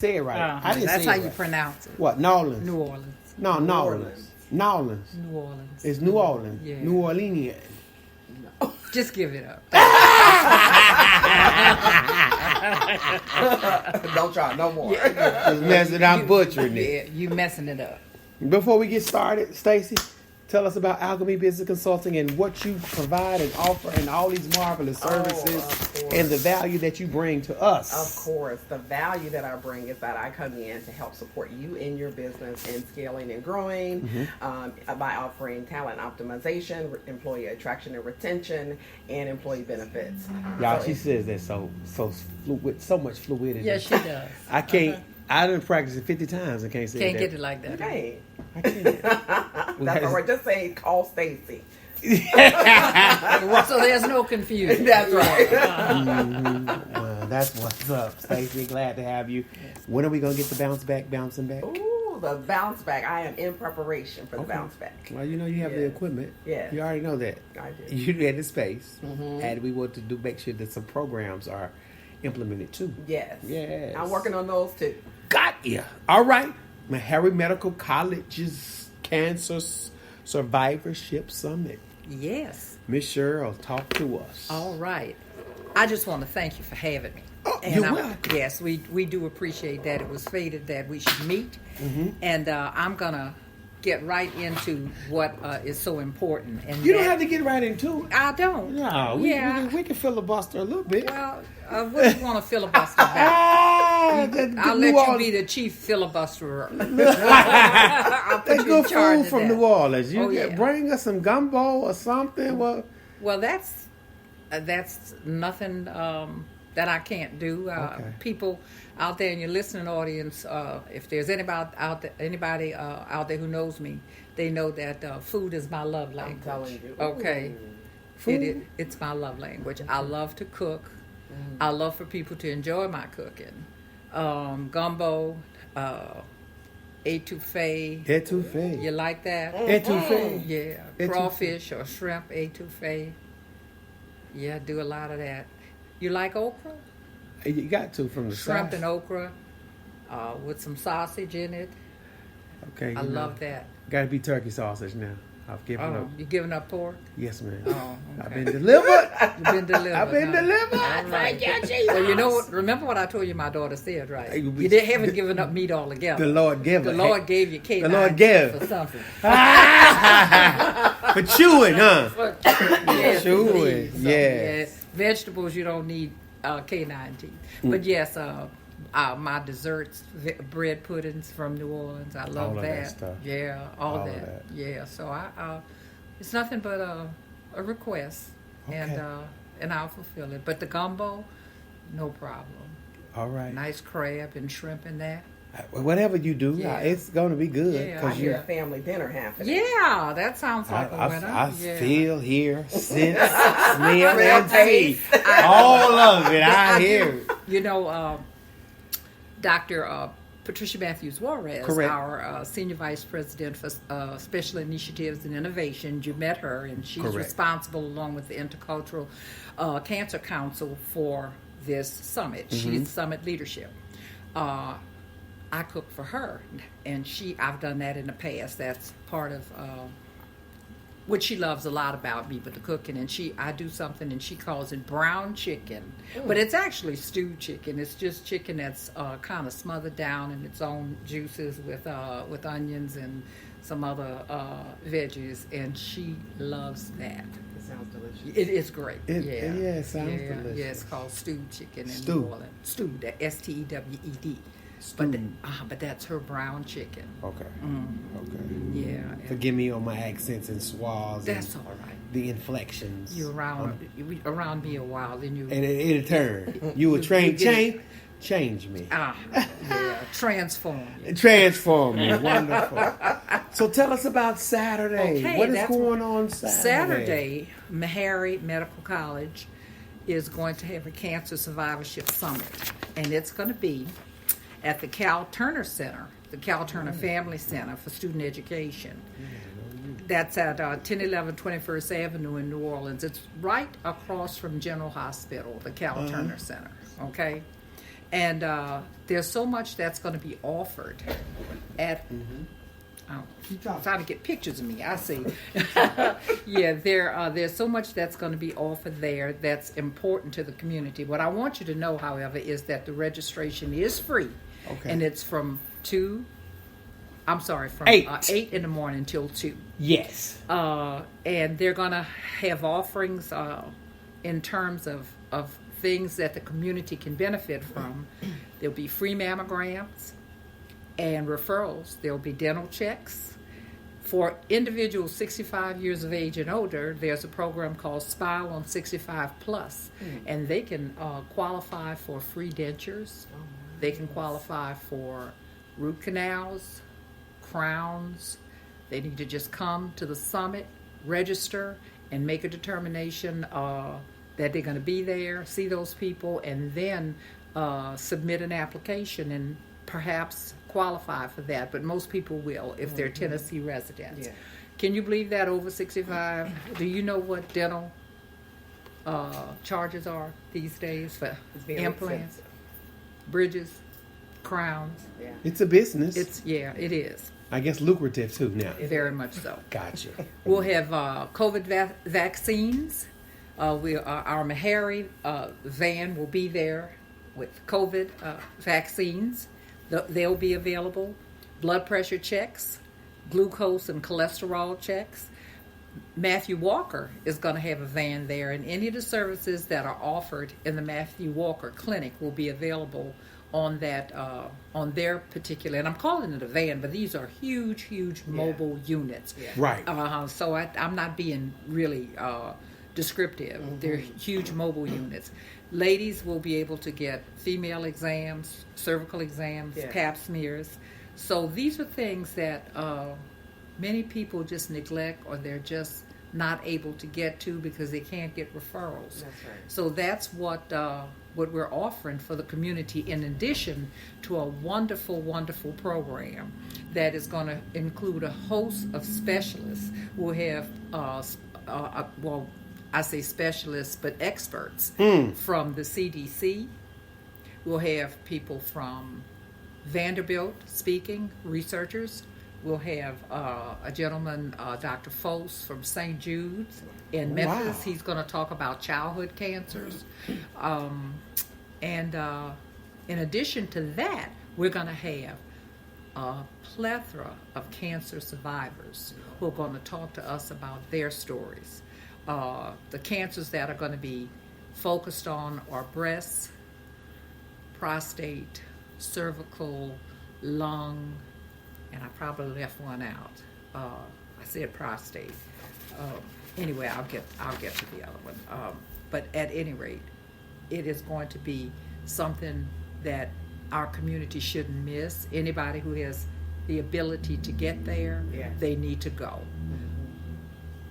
say it right. I didn't That's say how it you right. pronounce it. What? Nolans. New Orleans. No, Nolans. Nolans. New Orleans. It's New Orleans. Yeah. New Orleanian. Just give it up. Don't try no more. Just messing up, butchering it. Yeah, you messing it up. Before we get started, Stacy, tell us about Alchemy Business Consulting and what you provide and offer and all these marvelous services course. and the value that you bring to us. Of course, the value that I bring is that I come in to help support you in your business and scaling and growing by offering talent optimization, employee attraction and retention, and employee benefits. Y'all, So she it's- says that so fluid, so much fluidity. Yes, she does. I can't. I didn't practice it 50 times and can't say Can't that. get it like that. Okay. I can't. That's all right. Just say call Stacy. So there's no confusion. That's right. That's what's up, Stacey. Glad to have you. When are we gonna get the bouncing back? Ooh, the bounce back. I am in preparation for the bounce back. Well, you know you have the Yes. equipment. Yes. You already know that. I do. You had the space, and we want to make sure that some programs are implemented too. Yes. Yes. I'm working on those too. Got ya. All right. Harry Medical College's Cancer Survivorship Summit. Yes. Miss Cheryl, talk to us. All right. I just want to thank you for having me. Oh, And you're I'm- welcome. Yes, we do appreciate that. It was fated that we should meet. And I'm going to get right into what is so important. And You don't that- have to get right into it. I don't. No, we can filibuster a little bit. Well, what do you want to filibuster about? I'll let you be the chief filibusterer. I'll put That's you in good charge food of from that. New Orleans. You Oh, yeah. bring us some gumbo or something. Well, Well, that's nothing that I can't do. Okay. People out there in your listening audience, if there's anybody out there who knows me, they know that food is my love language. telling you. Okay, Food? it's my love language. I love to cook. I love for people to enjoy my cooking. Gumbo, etouffee. etouffee. You like that? Etouffee. Yeah, Etouffee. crawfish or shrimp etouffee. Yeah, I do a lot of that. You like okra? You got to from the Shrimp south. and okra with some sausage in it. Okay, I love that. Got to be turkey sausage now. I've given Oh, up. you giving up pork? Yes, ma'am. Oh, I've okay. been delivered. You've been delivered. I've been huh? delivered. All right. Thank you, Jesus. Well, you know what? Remember what I told you my daughter said, right? Hey, You haven't given up meat altogether. The Lord gave The it. Lord gave you cake. The Lord gave. For something. For chewing, huh? Yes, Chewing, indeed. So, yes. Vegetables, you don't need K9 teeth. But yes, my desserts, bread puddings from New Orleans. I love All of that. that stuff. Yeah, all All of that. that. Yeah, so it's nothing but a request, Okay. and I'll fulfill it. But the gumbo, no problem. All right. Nice crab and shrimp in that. Whatever you do, Yeah. it's going to be good. Yeah, I 'cause hear you, a family dinner happening. Yeah, that sounds like a winner. I Yeah. feel, hear, sense, smell, and taste. All of it. I hear it. You know, Dr. Patricia Matthews Juarez, Correct. our Senior Vice President for Special Initiatives and Innovations, you met her, and she's Correct. responsible, along with the Intercultural Cancer Council, for this summit. She's summit leadership. I cook for her, and I've done that in the past. That's part of what she loves a lot about me, but the cooking. And I do something, and she calls it brown chicken, but it's actually stewed chicken. It's just chicken that's kind of smothered down in its own juices with onions and some other veggies, and she loves that. It sounds delicious. It is great. It sounds Yeah, delicious. it's called stewed chicken in Stew. New Orleans. Stewed, STEWED. But that's her brown chicken. Okay. Okay. Yeah. and Forgive me on my accents and swahs. That's and all right. the inflections. You around me a while, then you And it'll turn. You will change me. transform. Transform me. Wonderful. So tell us about Saturday. Okay, What is that's going on Saturday? Meharry Medical College is going to have a cancer survivorship summit, and it's going to be at the Cal Turner Center, the Cal Turner Family Center for Student Education. That's at 1011 21st Avenue in New Orleans. It's right across from General Hospital, the Cal Turner Center, okay? And there's so much that's going to be offered at. I'm trying to get pictures of me. I see. Yeah, there's so much that's going to be offered there that's important to the community. What I want you to know, however, is that the registration is free, and it's from 8 in the morning till 2. Yes. And they're going to have offerings in terms of things that the community can benefit from. There'll be free mammograms and referrals. There'll be dental checks. For individuals 65 years of age and older, there's a program called Smile on 65 Plus, and they can qualify for free dentures. They can qualify for root canals, crowns. They need to just come to the summit, register, and make a determination that they're going to be there, see those people, and then submit an application and perhaps qualify for that. But most people will if they're Tennessee residents. Yeah. Can you believe that over 65? Do you know what dental charges are these days for It's very implants, expensive. bridges, crowns? Yeah. It's a business. It is I guess lucrative too now. very much so. Gotcha. We'll have COVID vaccines. Our Meharry van will be there with COVID vaccines. They'll be available. Blood pressure checks, glucose and cholesterol checks. Matthew Walker is going to have a van there, and any of the services that are offered in the Matthew Walker Clinic will be available on that on their particular. And I'm calling it a van, but these are huge mobile units. Yeah. Right. So I'm not being really descriptive. They're huge mobile units. Ladies will be able to get female exams, cervical exams, pap smears. So these are things that many people just neglect, or they're just not able to get to because they can't get referrals. That's right. So that's what we're offering for the community, in addition to a wonderful program that is going to include a host of specialists. We'll have I say specialists, but experts from the CDC. We'll have people from Vanderbilt speaking, researchers. We'll have a gentleman, Dr. Fos from St. Jude's in Memphis. Wow. He's going to talk about childhood cancers. And in addition to that, we're going to have a plethora of cancer survivors who are going to talk to us about their stories. The cancers that are going to be focused on are breast, prostate, cervical, lung, and I probably left one out. I said prostate. Anyway, I'll get to the other one. But at any rate, it is going to be something that our community shouldn't miss. Anybody who has the ability to get there, they need to go.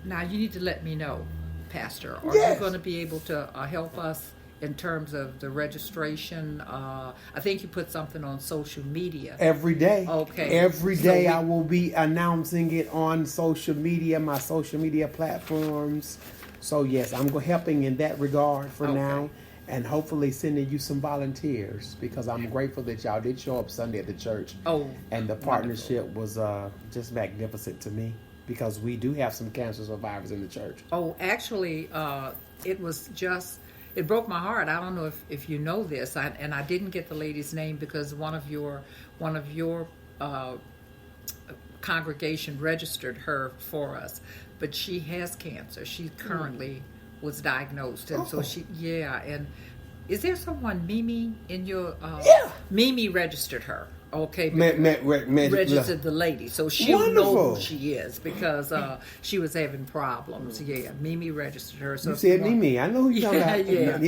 Now, you need to let me know, Pastor. Are you going to be able to help us in terms of the registration? I think you put something on social media. Every day. Okay. Every day I will be announcing it on social media, my social media platforms. So, yes, I'm helping in that regard for now. And hopefully sending you some volunteers, because I'm grateful that y'all did show up Sunday at the church. Oh, and the partnership was just magnificent to me, because we do have some cancer survivors in the church. Oh, actually, it was just, it broke my heart. I don't know if you know this, and I didn't get the lady's name because one of your congregation registered her for us, but she has cancer. She currently was diagnosed, and so and is there someone, Mimi, in your Mimi registered her. Okay, registered the lady, so she'll know who she is, because she was having problems. Yeah, Mimi registered her. So you said Mimi, I know who you're talking about.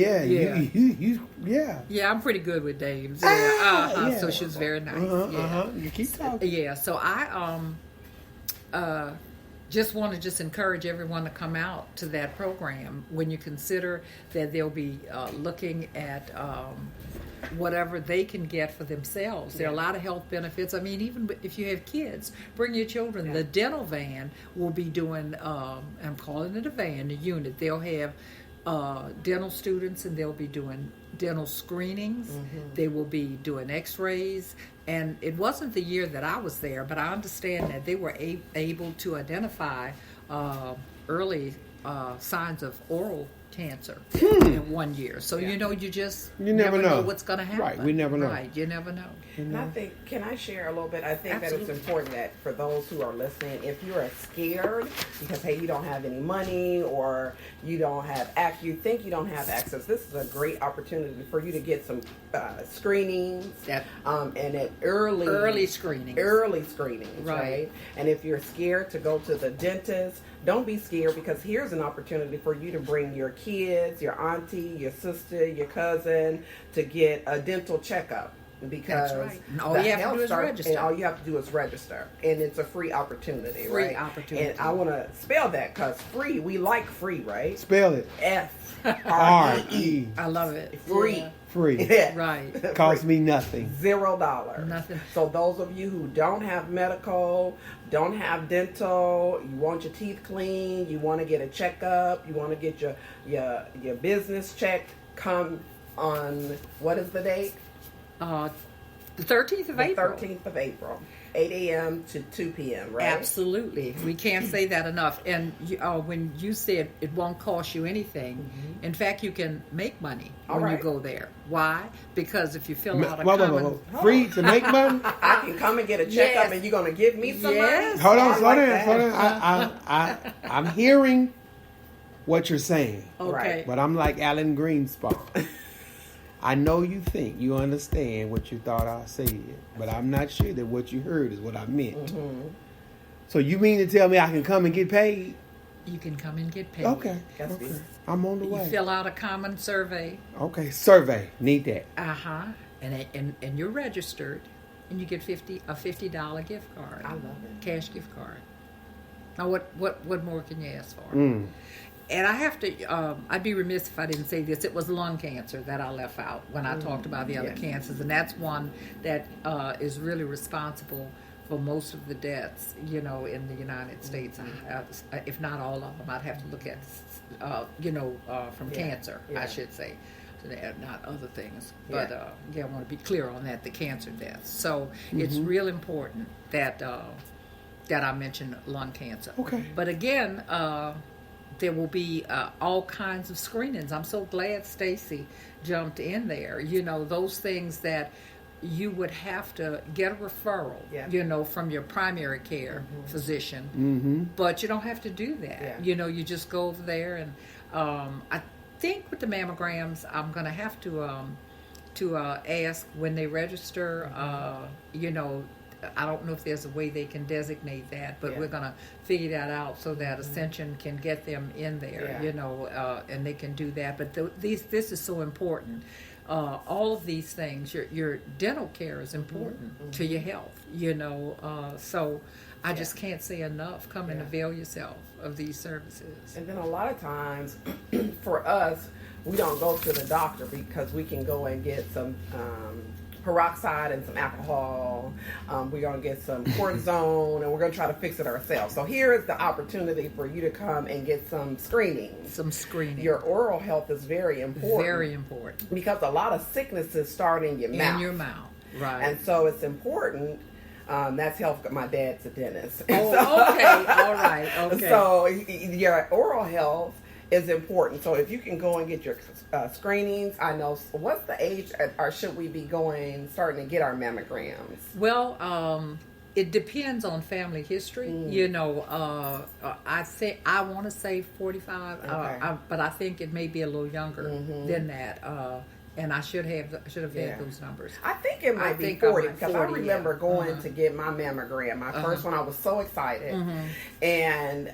Yeah, I'm pretty good with names. So she was very nice. You keep talking. Yeah, so I just want to encourage everyone to come out to that program when you consider that they'll be looking at whatever they can get for themselves. There are a lot of health benefits. I mean, even if you have kids, bring your children. The dental van will be doing, I'm calling it a van, a unit. They'll have dental students, and they'll be doing dental screenings. They will be doing x-rays. And it wasn't the year that I was there, but I understand that they were able to identify early signs of oral cancer in 1 year. So you never know what's going to happen. Right, we never know. Right, you never know. And I think, can I share a little bit? I think that it's important that for those who are listening, if you're scared because, hey, you don't have any money or you don't have you think you don't have access, this is a great opportunity for you to get some screenings and at early screenings. Early screenings, right? And if you're scared to go to the dentist, don't be scared, because here's an opportunity for you to bring your kids, your auntie, your sister, your cousin to get a dental checkup. Because that's right. And all you have to do is register. And all you have to do is register. And it's a free opportunity, right? And I want to spell that, because free, we like free, right? Spell it. F-R-E. I love it. Free. Yeah. Free. Right. Cost me nothing. $0. Nothing. So those of you who don't have medical, don't have dental, you want your teeth cleaned, you want to get a checkup, you want to get your business checked, come on, what is the date? The 13th of April. 13th of April. 8 a.m. to 2 p.m., right? Absolutely. We can't say that enough. And when you said it won't cost you anything, in fact, you can make money when you go there. Why? Because if you fill out a free to make money? I can come and get a checkup and you're going to give me some money? Hold on, slow down. I'm hearing what you're saying. Okay. But I'm like Alan Greenspan. I know you think you understand what you thought I said, but I'm not sure that what you heard is what I meant. So you mean to tell me I can come and get paid? You can come and get paid. Okay. I'm on the way. You fill out a common survey. Okay, survey. Need that. And you're registered, and you get a $50 gift card. I love it. Cash gift card. Now, what more can you ask for? And I have to, I'd be remiss if I didn't say this. It was lung cancer that I left out when I talked about the other cancers. And that's one that is really responsible for most of the deaths, in the United States. If not all of them, I'd have to look at, from cancer, I should say. Not other things. But, I want to be clear on that, the cancer deaths. So it's real important that I mention lung cancer. Okay. But again, there will be all kinds of screenings. I'm so glad Stacy jumped in there. Those things that you would have to get a referral, from your primary care physician. But you don't have to do that. You just go over there. And I think with the mammograms, I'm going to have to ask when they register, I don't know if there's a way they can designate that, but we're going to figure that out so that Ascension can get them in there, and they can do that. But this is so important. All of these things, your dental care is important to your health, so I just can't say enough. Come and avail yourself of these services. And then a lot of times, for us, we don't go to the doctor because we can go and get some peroxide and some alcohol. We're going to get some cortisone, and we're going to try to fix it ourselves. So here is the opportunity for you to come and get some screening. Your oral health is very important. Very important. Because a lot of sicknesses start in your mouth. In your mouth, right. And so it's important. That's health. My dad's a dentist. Oh, okay. All right. Okay. So your oral health is important. So if you can go and get your screenings, I know, what's the age, or should we be starting to get our mammograms? Well, it depends on family history. I want to say 45, but I think it may be a little younger than that. And I should have had those numbers. I think it might be 40, because I remember going to get my mammogram. My first one, I was so excited. And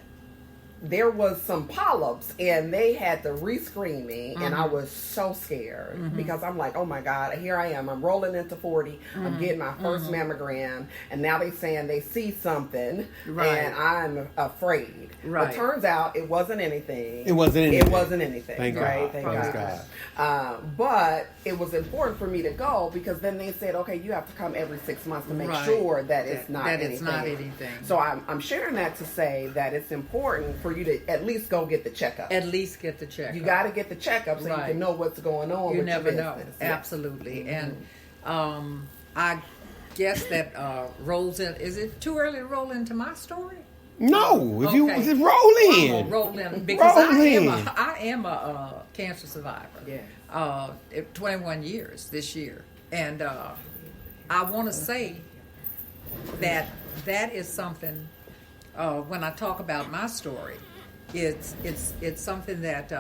there was some polyps, and they had to re-screen me, and I was so scared because I'm like, oh my God, here I am. I'm rolling into 40. I'm getting my first mammogram, and now they're saying they see something, and I'm afraid. But turns out it wasn't anything. It wasn't anything. Thank God. Thank God. But it was important for me to go, because then they said, okay, you have to come every 6 months to make sure that it's not anything. It's not anything. So I'm sharing that to say that it's important for for you to at least go get the checkup. At least get the check. You got to get the checkup so you Right. can know what's going on. You with never your know. business. Yeah. Absolutely. And I guess that rolls in. Is it too early to roll into my story? No, if you Okay. roll I'm in. gonna roll in because Roll in. I am a cancer survivor. Yeah. 21 years this year, and I want to say that is something. When I talk about my story, it's something that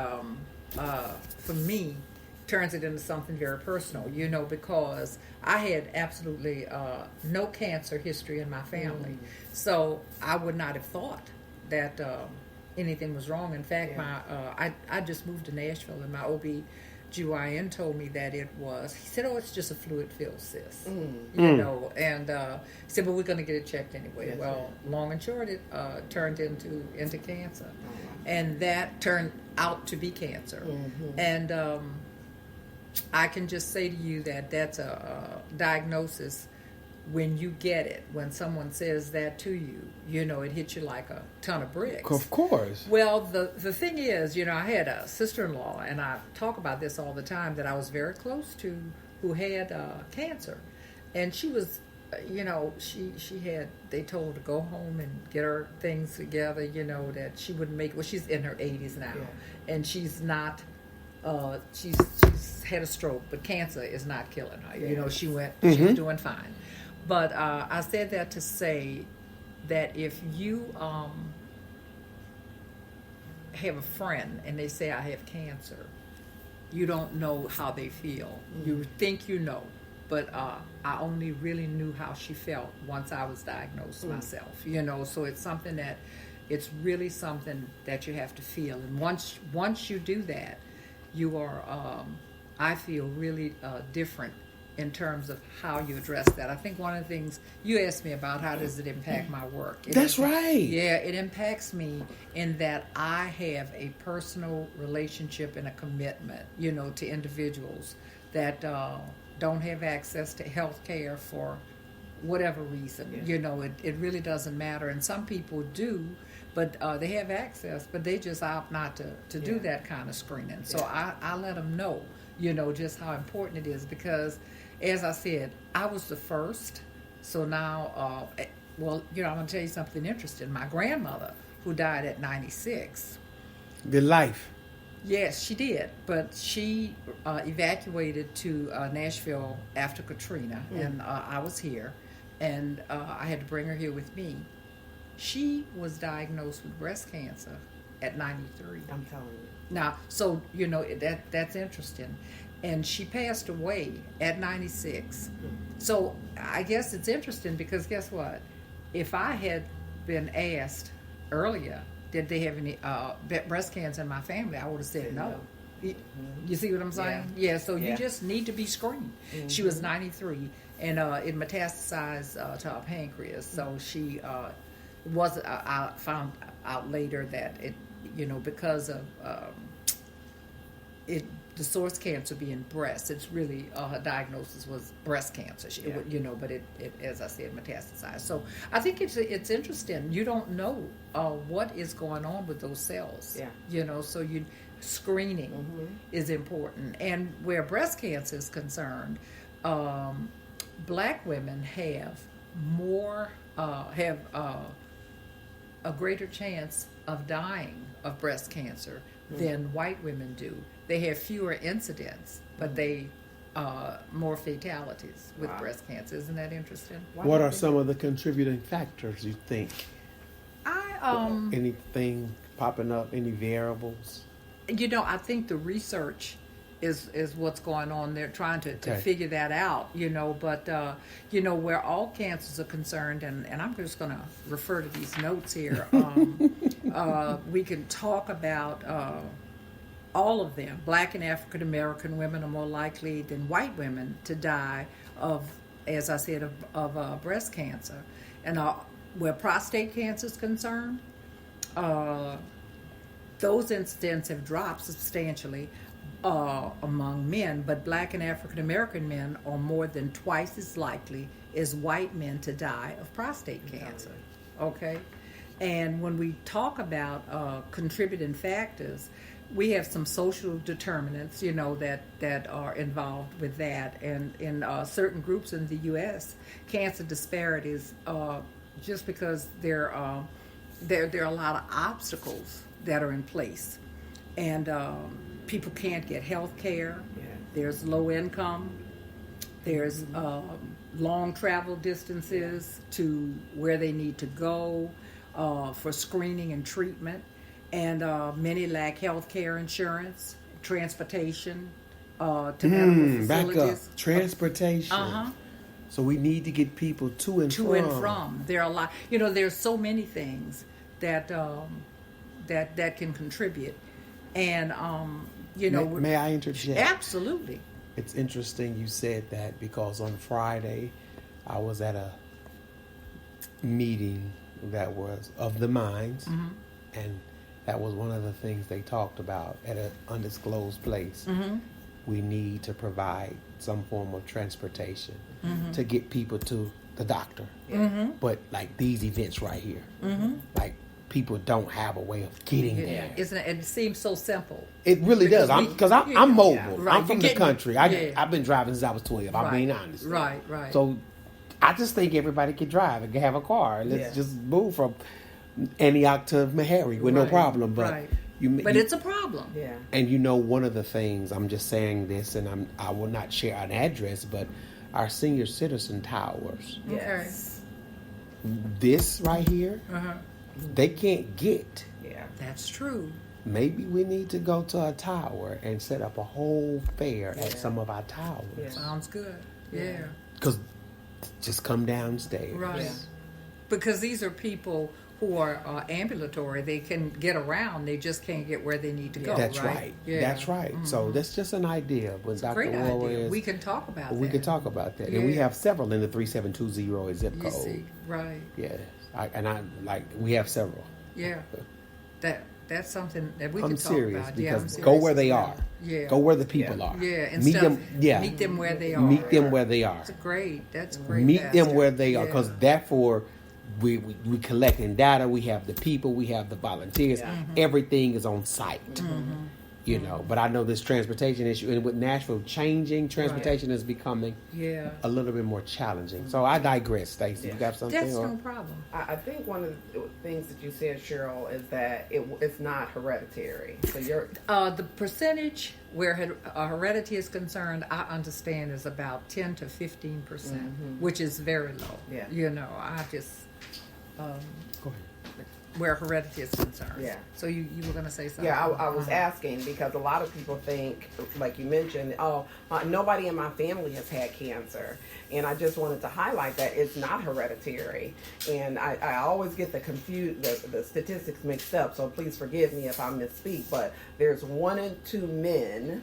for me turns it into something very personal. You know, because I had absolutely no cancer history in my family, so I would not have thought that anything was wrong. In fact, I just moved to Nashville, and my OB-GYN told me that it was. He said, "Oh, it's just a fluid-filled cyst," you know, and he said, "But we're going to get it checked anyway." Yes, Well, long and short, it turned into cancer, and that turned out to be cancer, and I can just say to you that that's a diagnosis. When you get it, when someone says that to you, you know, it hits you like a ton of bricks. Of course. Well, the thing is, you know, I had a sister-in-law, and I talk about this all the time, that I was very close to, who had cancer. And she was, you know, she had, they told her to go home and get her things together, you know, that she wouldn't make it. Well, she's in her 80s now, and she's not, she's had a stroke, but cancer is not killing her. You know, she was doing fine. But I said that to say that if you have a friend and they say, "I have cancer," you don't know how they feel. You think you know, but I only really knew how she felt once I was diagnosed myself. You know, so it's something that, it's really something that you have to feel. And once you do that, you are, I feel, really different in terms of how you address that. I think one of the things you asked me about, how does it impact my work? That's right. Yeah, it impacts me in that I have a personal relationship and a commitment, you know, to individuals that don't have access to health care for whatever reason. You know, it really doesn't matter. And some people do, but they have access, but they just opt not to do that kind of screening. So I let them know, you know, just how important it is, because as I said, I was the first. So now, well, you know, I'm going to tell you something interesting. My grandmother, who died at 96. The life. Yes, she did. But she evacuated to Nashville after Katrina, and I was here. And I had to bring her here with me. She was diagnosed with breast cancer at 93. I'm telling you. Now, so, you know, that's interesting. And she passed away at 96. So I guess it's interesting because guess what? If I had been asked earlier, did they have any breast cancer in my family, I would have said no. You see what I'm saying? Yeah, so you just need to be screened. She was 93, and it metastasized to her pancreas. So she was, I found out later that it, you know, because of the source cancer being breast, it's really her diagnosis was breast cancer. You know, but it as I said, metastasized. So I think it's interesting. You don't know what is going on with those cells. Yeah. You know, so screening is important. And where breast cancer is concerned, black women have more a greater chance of dying of breast cancer than white women do. They have fewer incidents, but they more fatalities with breast cancer. Isn't that interesting? What are some of the contributing factors, you think? Anything popping up? Any variables? You know, I think the research is what's going on. They're trying to figure that out, you know, but, you know, where all cancers are concerned, and I'm just going to refer to these notes here, we can talk about all of them. Black and African American women are more likely than white women to die of, as I said, of breast cancer. And where prostate cancer is concerned, those incidents have dropped substantially among men, but black and African American men are more than twice as likely as white men to die of prostate cancer. Okay? And when we talk about contributing factors, we have some social determinants, that are involved with that. And in certain groups in the U.S., cancer disparities, just because there are a lot of obstacles that are in place, and people can't get health care. Yeah. There's low income. There's long travel distances to where they need to go for screening and treatment. And many lack health care insurance, transportation to medical Back facilities. up. Transportation. So we need to get people to and from. There are a lot. There's so many things that that can contribute. And May I interject? Absolutely. It's interesting you said that, because on Friday I was at a meeting that was of the minds, and that was one of the things they talked about at an undisclosed place. We need to provide some form of transportation to get people to the doctor. But like these events right here, like people don't have a way of getting there. Isn't it? It seems so simple. It really does. Because I'm mobile. Right. I'm from the country. Yeah. I've been driving since I was 12. I'm being honest. Right. So I just think everybody can drive and can have a car. Let's just move from Antioch to Meharry with no problem. But it's a problem. Yeah. And one of the things, I'm just saying this, and I will not share an address, but our senior citizen towers, Yes. this right here, they can't get. Yeah. That's true. Maybe we need to go to a tower and set up a whole fair at some of our towers. Yeah. Sounds good. Yeah. Because just come downstairs. Right. Yeah. Because these are people who are ambulatory. They can get around. They just can't get where they need to go. That's right. right. Yeah. That's right. So that's just an idea. When Dr. Great Warren idea. is, We can talk about that. we can talk about that. And we Yeah. have several in the 3720 zip You code. see. Right. Yes. We have several. Yeah. That's something that we I'm can talk serious, about. because I'm serious go where they about are. it. Yeah. Go where the people Yeah. are. Yeah. Meet them. Yeah. Meet them where they are. Meet them where they are. That's great. That's great. Meet them Pastor. where they are, because Yeah. therefore we collecting data. We have the people. We have the volunteers. Yeah. Everything is on site. But I know this transportation issue, and with Nashville changing, transportation is becoming Yeah. a little bit more challenging. So I digress, Stacey. You got something? That's or- no problem. I think one of the things that you said, Cheryl, is that it's not hereditary. So you're The percentage where heredity is concerned, I understand, is about 10 to 15%, which is very low. Yeah. I just Go ahead. where heredity is concerned. Yeah. So you were going to say something? Yeah, I was asking because a lot of people think, like you mentioned, nobody in my family has had cancer. And I just wanted to highlight that it's not hereditary. And I always get the statistics mixed up, so please forgive me if I misspeak. But there's 1 in 2 men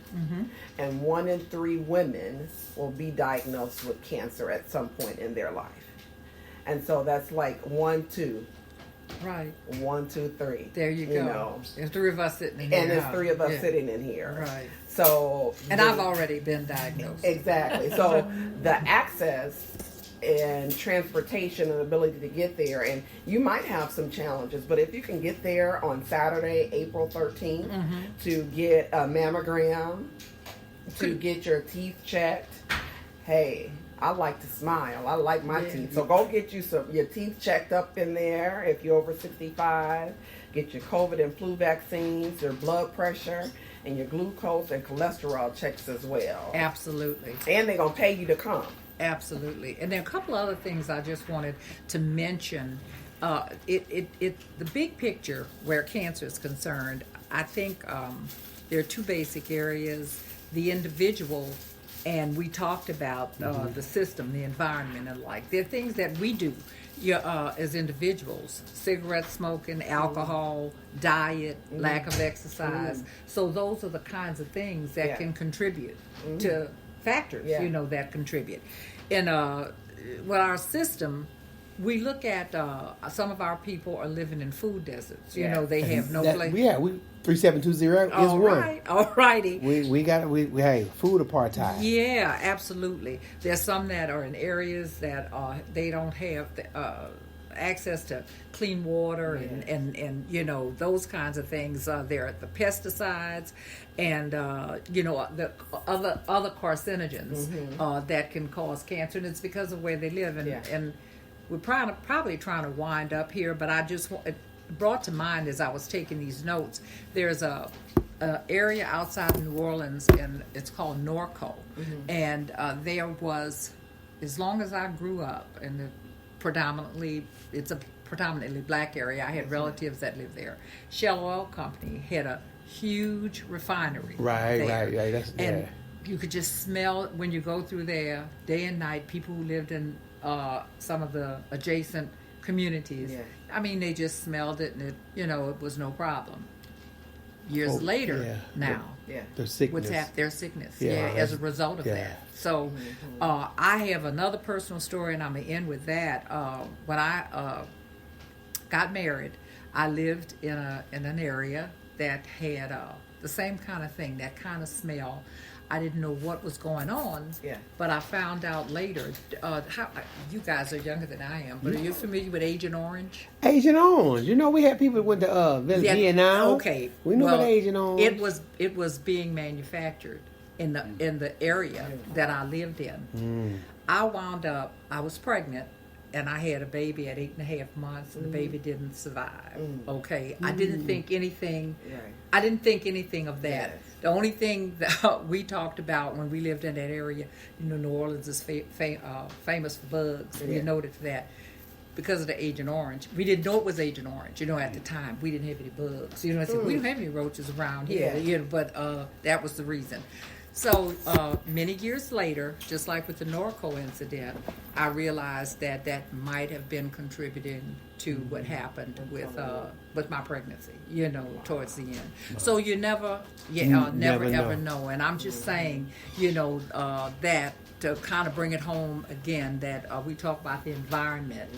and 1 in 3 women will be diagnosed with cancer at some point in their life. And so that's like 1, 2. Right. 1, 2, 3. There you go. There's 3 of us sitting in here. And there's 3 of us Yeah. sitting in here. Right. So And I've already been diagnosed. exactly. So the access and transportation and ability to get there, and you might have some challenges, but if you can get there on Saturday, April 13th, to get a mammogram, to get your teeth checked, hey, I like to smile. I like my teeth. So go get you your teeth checked up in there if you're over 65. Get your COVID and flu vaccines, your blood pressure, and your glucose and cholesterol checks as well. Absolutely. And they're going to pay you to come. Absolutely. And there are a couple other things I just wanted to mention. The big picture where cancer is concerned, I think there are 2 basic areas. The individual, and we talked about the system, the environment, and like. There are things that we do as individuals: cigarette smoking, alcohol, diet, lack of exercise. So those are the kinds of things that can contribute to factors, that contribute. And our system, we look at some of our people are living in food deserts. They have no place. Yeah, 3720 is one. All righty. We got hey, food apartheid. Yeah, absolutely. There's some that are in areas that they don't have access to clean water and you know, those kinds of things. There are the pesticides and you know, the other carcinogens that can cause cancer, and it's because of where they live. And we're probably trying to wind up here, but it brought to mind as I was taking these notes. There's a area outside of New Orleans, and it's called Norco, and there was, as long as I grew up, and it's a predominantly black area. I had relatives that lived there. Shell Oil Company had a huge refinery. Right. And you could just smell when you go through there day and night. People who lived in some of the adjacent communities. Yeah. I mean, they just smelled it, and it was no problem. Years later, now, their sickness. Their sickness, as a result of that. So, I have another personal story, and I'm gonna end with that. When I got married, I lived in an area that had the same kind of thing, that kind of smell. I didn't know what was going on, but I found out later. You guys are younger than I am, but are you familiar with Agent Orange? Agent Orange. You know, we had people that went to Vietnam. Okay, we knew about Agent Orange. It was being manufactured in the area that I lived in. I wound up. I was pregnant, and I had a baby at 8.5 months, and the baby didn't survive. Okay, I didn't think anything. I didn't think anything of that. Yes. The only thing that we talked about when we lived in that area, New Orleans is famous for bugs. We noted that because of the Agent Orange. We didn't know it was Agent Orange. At the time, we didn't have any bugs. I said, we don't have any roaches around here. But that was the reason. So many years later, just like with the Norco incident, I realized that might have been contributing to what happened with my pregnancy, towards the end. So you never ever know. And I'm just saying, that to kind of bring it home again, that we talk about the environment.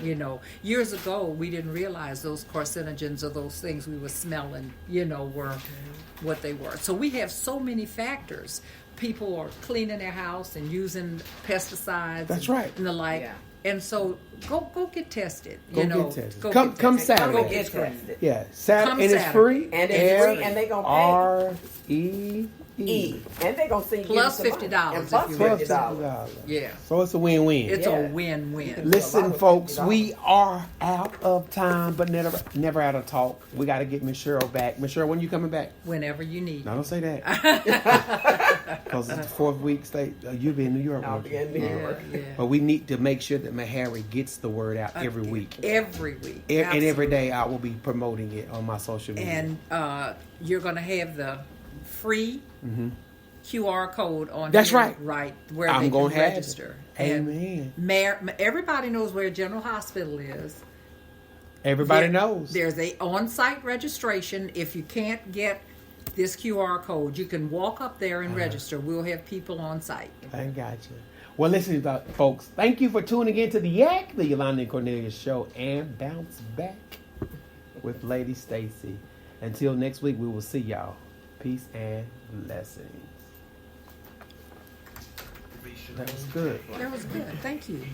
Years ago, we didn't realize those carcinogens or those things we were smelling, were what they were. So we have so many factors. People are cleaning their house and using pesticides. That's right. And the like. Yeah. And so go get tested. Get tested. Come Saturday. Go get tested. Yeah, Saturday, and it's free. And it's free, and they gonna pay. REE. And they gonna send plus you $50. Plus $50. Yeah. So it's a win-win. It's a win-win. Listen, folks, we are out of time, but never out of talk. We got to get Miss Cheryl back. Miss Cheryl, when you coming back? Whenever you need. No, don't say that. Because it's the 4th week state. You'll be in New York. I'll be in New York. Yeah. But we need to make sure that Mahari gets the word out every week. Every week. And every day I will be promoting it on my social media. And you're going to have the free QR code on That's here, right. Right, where I'm they gonna can have register. it. Amen. And everybody knows where General Hospital is. Everybody knows. There's a on-site registration. If you can't get this QR code, you can walk up there and register. We'll have people on site. I got you. Well, listen, folks, thank you for tuning in to the Yak, the Yolanda and Cornelius show, and Bounce Back with Lady Stacy. Until next week, we will see y'all. Peace and blessings. That was good. That was good. Thank you.